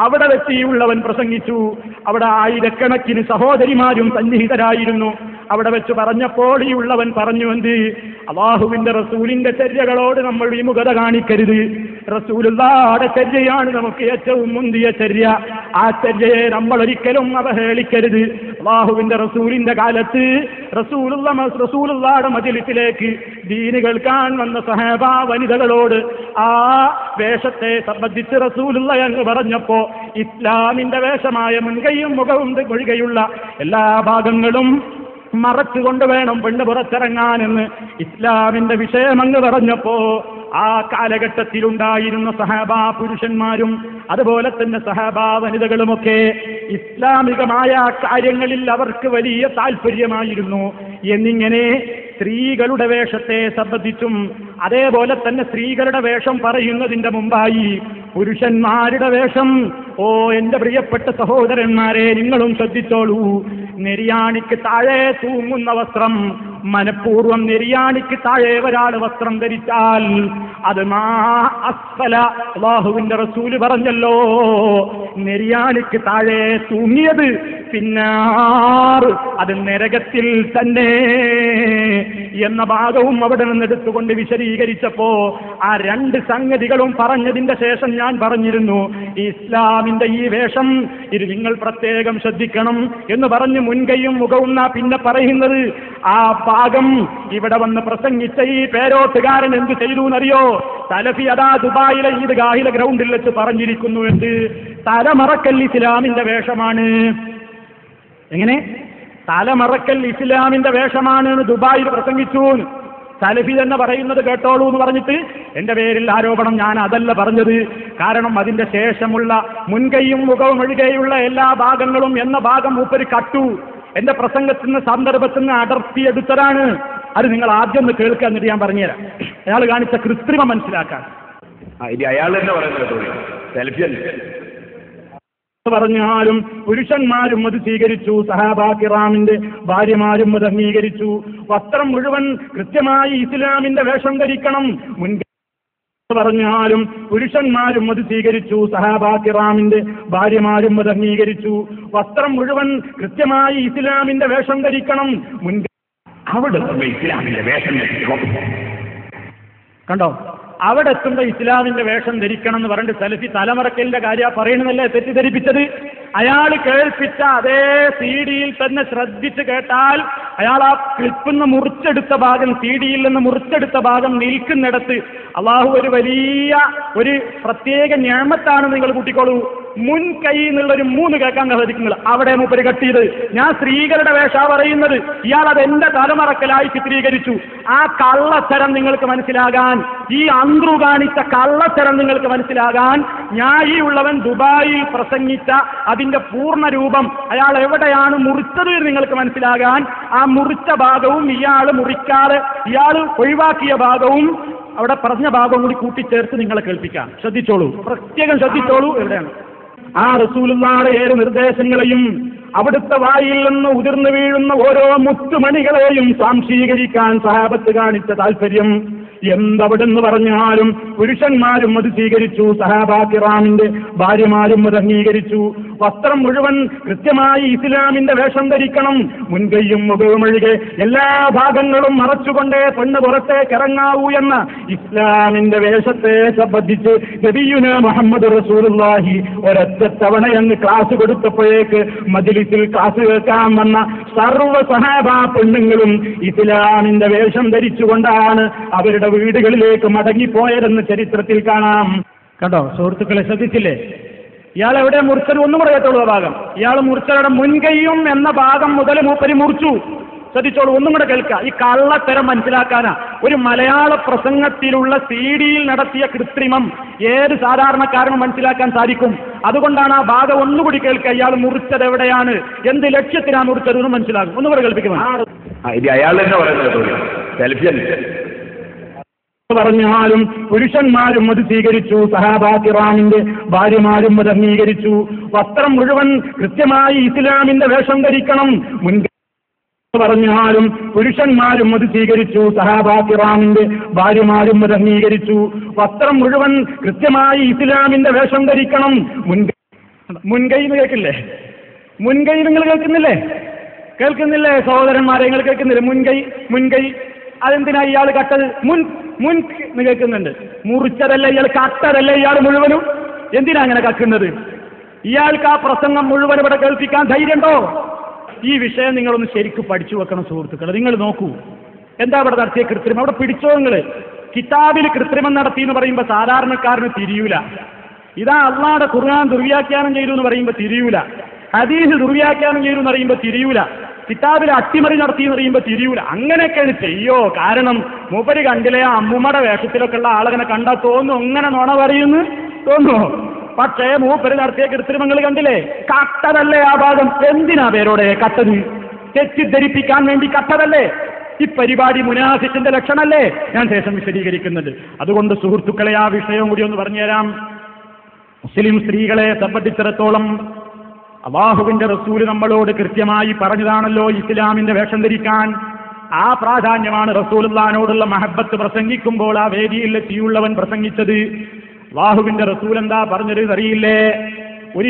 അവിടെ വെച്ച് ഈ ഉള്ളവൻ പ്രസംഗിച്ചു. അവിടെ ആയിരക്കണക്കിന് സഹോദരിമാരും സന്നിഹിതരായിരുന്നു. അവിടെ വെച്ച് പറഞ്ഞപ്പോൾ ഈ ഉള്ളവൻ പറഞ്ഞു, എന്ത്? അല്ലാഹുവിന്റെ റസൂലിന്റെ ചര്യകളോട് നമ്മൾ വിമുഖത കാണിക്കരുത്. റസൂലുള്ളാഹിയുടെ ചര്യയാണ് നമുക്ക് ഏറ്റവും മുന്തിയ ചര്യ. ആ ചര്യയെ നമ്മൾ ഒരിക്കലും അവഹേളിക്കരുത്. അല്ലാഹുവിന്റെ റസൂലിന്റെ കാലത്ത് റസൂലുള്ളാഹിയുടെ മജ്‌ലിസിലേക്ക് ദീന് കേൾക്കാൻ വന്ന സഹാബ വനിതകളോട് ആ വേഷത്തെ സംബന്ധിച്ച് റസൂലുള്ള എന്ന് പറഞ്ഞപ്പോ ഇസ്ലാമിന്റെ വേഷമായ മുൻകൈയും മുഖവും ഒഴികെയുള്ള എല്ലാ ഭാഗങ്ങളും മറച്ചുകൊണ്ട് വേണം പെണ്ണ് പുറത്തിറങ്ങാനെന്ന് ഇസ്ലാമിന്റെ വിഷയമങ്ങ് പറഞ്ഞപ്പോ ആ കാലഘട്ടത്തിലുണ്ടായിരുന്ന സഹാബ പുരുഷന്മാരും അതുപോലെ തന്നെ സഹാബ വനിതകളുമൊക്കെ ഇസ്ലാമികമായ കാര്യങ്ങളിൽ അവർക്ക് വലിയ താല്പര്യമായിരുന്നു. എന്നിങ്ങനെ സ്ത്രീകളുടെ വേഷത്തെ സംബന്ധിച്ചും അതേപോലെ തന്നെ സ്ത്രീകളുടെ വേഷം പറയുന്നതിന്റെ മുമ്പായി പുരുഷന്മാരുടെ വേഷം, ഓ എന്റെ പ്രിയപ്പെട്ട സഹോദരന്മാരെ, നിങ്ങളും ശ്രദ്ധിച്ചോളൂ. നെരിയാണിക്ക് താഴെ തൂങ്ങുന്ന വസ്ത്രം, മനഃപൂർവ്വം നെരിയാണിക്ക് താഴെ ഒരാൾ വസ്ത്രം ധരിച്ചാൽ അത് മാ അസ്ഫല, അല്ലാഹുവിന്റെ റസൂല് പറഞ്ഞല്ലോ, നെരിയാണിക്ക് താഴെ തൂങ്ങിയത് പിന്നാർ, അത് നരകത്തിൽ തന്നെ എന്ന ഭാഗവും അവിടെ നിന്നെടുത്തുകൊണ്ട് വിശദീകരിച്ചപ്പോ ആ രണ്ട് സംഗതികളും പറഞ്ഞതിന്റെ ശേഷം ഞാൻ പറഞ്ഞിരുന്നു, ഇസ്ലാമിന്റെ ഈ വേഷം ഇത് നിങ്ങൾ പ്രത്യേകം ശ്രദ്ധിക്കണം എന്ന് പറഞ്ഞ് മുൻകൈയും മുഖവും പിന്നെ പറയുന്നത്. ആ ഭാഗം ഇവിടെ വന്ന് പ്രസംഗിച്ച ഈ പേരോട്ടുകാരൻ എന്ത് ചെയ്തു എന്നറിയോ? സലഫി അതാ ദുബായിലെ ഈദ്ഗാഹിലെ ഗ്രൗണ്ടിൽ വെച്ച് പറഞ്ഞിരിക്കുന്നു, എന്ത്? തലമറക്കൽ ഇസ്ലാമിന്റെ വേഷമാണ്. എങ്ങനെ? തലമറക്കൽ ഇസ്ലാമിന്റെ വേഷമാണ് ദുബായിൽ പ്രസംഗിച്ചു. സലഫി തന്നെ പറയുന്നത് കേട്ടോളൂ എന്ന് പറഞ്ഞിട്ട് എന്റെ പേരിൽ ആരോപണം, ഞാൻ അതല്ല പറഞ്ഞത്. കാരണം അതിന്റെ ശേഷമുള്ള മുൻകൈയും മുഖവും ഒഴികെയുള്ള എല്ലാ ഭാഗങ്ങളും എന്ന ഭാഗം മൂപ്പര് കട്ടു. എന്റെ പ്രസംഗത്തിൽ നിന്ന് സന്ദർഭത്തിൽ നിന്ന് അടർത്തിയെടുത്തതാണ്. അത് നിങ്ങൾ ആദ്യം ഒന്ന് കേൾക്കുക, എന്നിട്ട് ഞാൻ പറഞ്ഞുതരാം അയാൾ കാണിച്ച കൃത്രിമം മനസ്സിലാക്കാൻ. അയാൾ തന്നെ പറയുന്നത് പറഞ്ഞാലും പുരുഷന്മാരും അത് സ്വീകരിച്ചു, സഹാബാ കിറാമിന്റെ ഭാര്യമാരും അത് അംഗീകരിച്ചു. വസ്ത്രം മുഴുവൻ കൃത്യമായി ഇസ്ലാമിന്റെ വേഷം ധരിക്കണം. മുൻകൈ പറഞ്ഞാലും പുരുഷന്മാരും അത് സ്വീകരിച്ചു, സഹാബാ കിറാമിന്റെ ഭാര്യമാരും അത് അംഗീകരിച്ചു. വസ്ത്രം മുഴുവൻ കൃത്യമായി ഇസ്ലാമിന്റെ വേഷം ധരിക്കണം. മുൻകൈ അവിടെ ഇസ്ലാമിന്റെ വേഷം കണ്ടോ? അവിടെ എത്തുമ്പോൾ ഇസ്ലാമിന്റെ വേഷം ധരിക്കണം എന്ന് പറഞ്ഞിട്ട് സലഫി തലമറക്കലിന്റെ കാര്യം പറയണമെന്നല്ലേ തെറ്റിദ്ധരിപ്പിച്ചത്. അയാൾ കേൾപ്പിച്ച അതേ സീഡിയിൽ തന്നെ ശ്രദ്ധിച്ച് കേട്ടാൽ അയാൾ ആ ക്ലിപ്പിന്ന് മുറിച്ചെടുത്ത ഭാഗം, സീഡിയിൽ നിന്ന് മുറിച്ചെടുത്ത ഭാഗം നിൽക്കുന്നിടത്ത് അള്ളാഹു ഒരു വലിയ ഒരു പ്രത്യേക ഞാമത്താണ് നിങ്ങൾ കൂട്ടിക്കോളൂ. മുൻകൈ എന്നുള്ളൊരു 3 കേൾക്കാൻ സാധിക്കുന്നത് അവിടെ മൂപ്പര് കട്ടിയത്. ഞാൻ സ്ത്രീകളുടെ വേഷ പറയുന്നത്, ഇയാൾ അത് എന്റെ തലമറക്കലായി ചിത്രീകരിച്ചു. ആ കള്ളത്തരം നിങ്ങൾക്ക് മനസ്സിലാകാൻ, ഈ അന്ത്രു കാണിച്ച കള്ളത്തരം നിങ്ങൾക്ക് മനസ്സിലാകാൻ, ഞാൻ ഈ ഉള്ളവൻ ദുബായിൽ പ്രസംഗിച്ച അതിന്റെ പൂർണ്ണ രൂപം അയാൾ എവിടെയാണ് മുറിച്ചത് നിങ്ങൾക്ക് മനസ്സിലാകാൻ ആ മുറിച്ച ഭാഗവും ഇയാൾ മുറിക്കാതെ ഇയാൾ ഒഴിവാക്കിയ ഭാഗവും അവിടെ പറഞ്ഞ ഭാഗവും കൂടി കൂട്ടിച്ചേർത്ത് നിങ്ങളെ കേൾപ്പിക്കാം. ശ്രദ്ധിച്ചോളൂ, പ്രത്യേകം ശ്രദ്ധിച്ചോളൂ. എവിടെയാണ് ആ റസൂലുള്ളാഹിയുടെ 7 നിർദ്ദേശങ്ങളെയും അവിടുത്തെ വായിൽ നിന്ന് ഉതിർന്നു വീഴുന്ന ഓരോ മുത്തുമണികളെയും സാംശീകരിക്കാൻ സഹാബത്ത് കാണിച്ച താല്പര്യം എന്തവിടെന്ന് പറഞ്ഞാലും പുരുഷന്മാരും അത് സ്വീകരിച്ചു, സഹാബാ കിറാമിന്റെ ഭാര്യമാരും അത് അംഗീകരിച്ചു. വസ്ത്രം മുഴുവൻ കൃത്യമായി ഇസ്ലാമിന്റെ വേഷം ധരിക്കണം. മുൻകൈയും മുഖവും ഒഴികെ എല്ലാ ഭാഗങ്ങളും മറച്ചുകൊണ്ടേ പെണ്ണ് പുറത്തേക്ക് ഇറങ്ങാവൂ എന്ന ഇസ്ലാമിന്റെ വേഷത്തെ സംബന്ധിച്ച് നബിയുനാ മുഹമ്മദ് റസൂലുള്ളാഹി ഒരൊറ്റ തവണയങ്ങ് ക്ലാസ് കൊടുത്തപ്പോഴേക്ക് മജ്‌ലിസിൽ ക്ലാസ് കേൾക്കാൻ വന്ന സർവ്വ സഹാബാ പെണ്ണുങ്ങളും ഇസ്ലാമിന്റെ വേഷം ധരിച്ചുകൊണ്ടാണ് അവരുടെ വീടുകളിലേക്ക് മടങ്ങിപ്പോയതെന്ന് ചരിത്രത്തിൽ കാണാം. കണ്ടോ സുഹൃത്തുക്കളെ, ശ്രദ്ധിച്ചില്ലേ? ഇയാൾ എവിടെ മുറിച്ചത്? ഒന്നും കൂടെ കേട്ടോളൂ ഭാഗം. ഇയാൾ മുറിച്ചവരുടെ മുൻകൈയും എന്ന ഭാഗം മുതൽ മൂപ്പര് മുറിച്ചു. ശ്രദ്ധിച്ചോളൂ, ഒന്നും കൂടെ കേൾക്കുക. ഈ കള്ളത്തരം മനസ്സിലാക്കാനാ ഒരു മലയാള പ്രസംഗത്തിലുള്ള സീഡിയിൽ നടത്തിയ കൃത്രിമം ഏത് സാധാരണക്കാരനും മനസ്സിലാക്കാൻ സാധിക്കും. അതുകൊണ്ടാണ് ആ ഭാഗം ഒന്നുകൂടി കേൾക്കുക. ഇയാൾ മുറിച്ചത് എവിടെയാണ്, എന്ത് ലക്ഷ്യത്തിനാണ് മുറിച്ചത് എന്ന് മനസ്സിലാകും. ഒന്നുകൂടെ കേൾപ്പിക്കണം. അയാൾ തന്നെ പറയുന്നത് പറഞ്ഞാലും പുരുഷന്മാരും അത് സ്വീകരിച്ചു, സഹാബാ കിറാമിന്റെ ഭാര്യമാരും അത് അംഗീകരിച്ചു. വസ്ത്രം മുഴുവൻ കൃത്യമായി ഇസ്ലാമിന്റെ വേഷം ധരിക്കണം. മുൻകൈ പറഞ്ഞാലും പുരുഷന്മാരും അത് സ്വീകരിച്ചു, സഹാബാ കിറാമിന്റെ ഭാര്യമാരും അത് അംഗീകരിച്ചു. വസ്ത്രം മുഴുവൻ കൃത്യമായി ഇസ്ലാമിന്റെ വേഷം ധരിക്കണം. മുൻകൈ മുൻകൈ എന്ന് കേൾക്കില്ലേ? മുൻകൈ നിങ്ങൾ കേൾക്കുന്നില്ലേ? കേൾക്കുന്നില്ലേ സഹോദരന്മാരെ? നിങ്ങൾ കേൾക്കുന്നില്ലേ? മുൻകൈ അതെന്തിനാ ഇയാൾ കട്ടത്? മുൻ എന്ന് കേൾക്കുന്നുണ്ട്. മുറിച്ചതല്ലേ ഇയാൾ, കട്ടതല്ലേ ഇയാൾ മുഴുവനും? എന്തിനാ അങ്ങനെ കക്കുന്നത്? ഇയാൾക്ക് ആ പ്രസംഗം മുഴുവൻ ഇവിടെ കേൾപ്പിക്കാൻ ധൈര്യമുണ്ടോ? ഈ വിഷയം നിങ്ങളൊന്ന് ശരിക്കും പഠിച്ചു വെക്കണം സുഹൃത്തുക്കളെ. നിങ്ങൾ നോക്കൂ, എന്താ ഇവിടെ നടത്തിയ കൃത്രിമം? അവിടെ പിടിച്ചോ നിങ്ങൾ. കിതാബിൽ കൃത്രിമം നടത്തി എന്ന് പറയുമ്പോൾ സാധാരണക്കാരന് തിരിയൂല. ഇതാ അള്ളാഹുവിന്റെ ഖുർആൻ ദുർവ്യാഖ്യാനം ചെയ്തു എന്ന് പറയുമ്പോൾ തിരിയൂല. ഹദീസ് ദുർവ്യാഖ്യാനം ചെയ്തു എന്ന് പറയുമ്പോൾ തിരിയൂല. കിതാബിൽ അട്ടിമറി നടത്തി എന്ന് പറയുമ്പോൾ തിരിയൂല. അങ്ങനെയൊക്കെയാണ് ചെയ്യോ. കാരണം മൂപ്പര് കണ്ടില്ലേ, അമ്മുമ്മയുടെ വേഷത്തിലൊക്കെ ഉള്ള ആളങ്ങനെ കണ്ടാൽ തോന്നുന്നു അങ്ങനെ നുണ പറയുന്നു തോന്നുന്നു. പക്ഷേ മൂപ്പര് നടത്തിയ കൃത്രിമങ്ങൾ കണ്ടില്ലേ? കട്ടതല്ലേ ആ ഭാഗം? എന്തിനാ പേരോടെ കട്ടത്? തെറ്റിദ്ധരിപ്പിക്കാൻ വേണ്ടി കട്ടതല്ലേ? ഈ പരിപാടി മുനാഫിക്കിന്റെ ലക്ഷണമല്ലേ? ഞാൻ ശേഷം വിശദീകരിക്കുന്നുണ്ട്. അതുകൊണ്ട് സുഹൃത്തുക്കളെ, ആ വിഷയവും കൂടി ഒന്ന് പറഞ്ഞുതരാം. മുസ്ലിം സ്ത്രീകളെ സംബന്ധിച്ചിടത്തോളം അല്ലാഹുവിന്റെ റസൂല് നമ്മളോട് കൃത്യമായി പറഞ്ഞതാണല്ലോ ഇസ്ലാമിന്റെ വേഷം ധരിക്കാൻ. ആ പ്രാധാന്യമാണ് റസൂലുള്ളാഹിനോടുള്ള മഹബത്ത് പ്രസംഗിക്കുമ്പോൾ ആ വേദിയിൽ എത്തിയുള്ളവൻ പ്രസംഗിച്ചത്. അല്ലാഹുവിന്റെ റസൂൽ എന്താ പറഞ്ഞത് അറിയില്ലേ? ഒരു